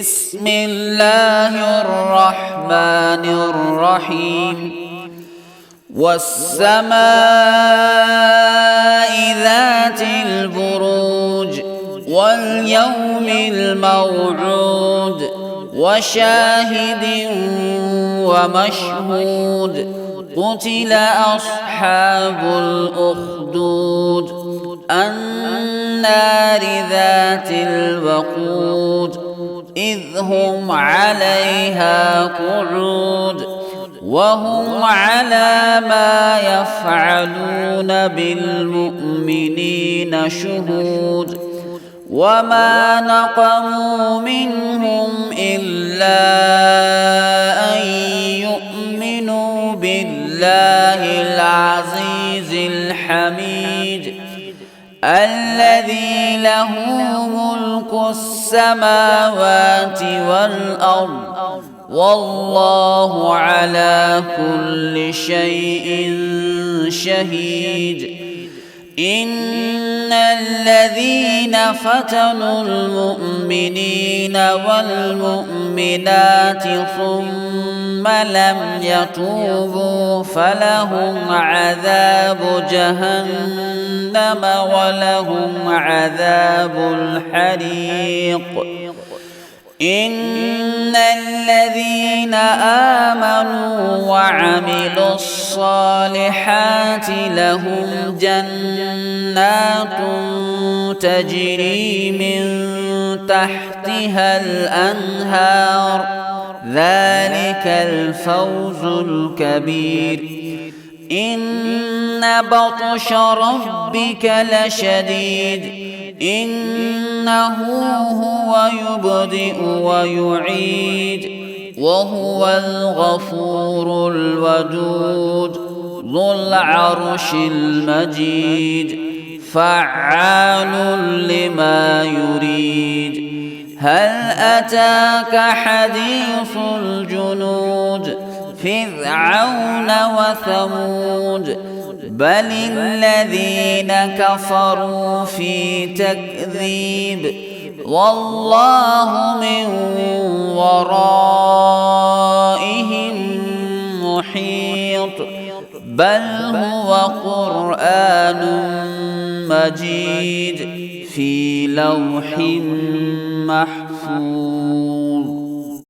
بسم الله الرحمن الرحيم والسماء ذات البروج واليوم الموعود وشاهد ومشهود قتل أصحاب الأخدود النار ذات الوقود إذ هم عليها قعود وهم على ما يفعلون بالمؤمنين شهود وما نقموا منهم إلا أن يؤمنوا بالله العزيز الحميد الذي له ملك السماوات والأرض والله على كل شيء شهيد إن الذين فتنوا المؤمنين والمؤمنات ثم لم يتوبوا فلهم عذاب جهنم ولهم عذاب الحريق إن الذين آمنوا وعملوا الصالحات لهم جنات تجري من تحتها الأنهار ذلك الفوز الكبير إن بطش ربك لشديد إنه هو يبدئ ويعيد وهو الغفور الودود ذو العرش المجيد فعال لما يريد هل أتاك حديث الجنود فرعون وثمود بل الذين كفروا في تكذيب والله من ورائهم محيط بل هو قرآن مجيد في لوح محفوظ.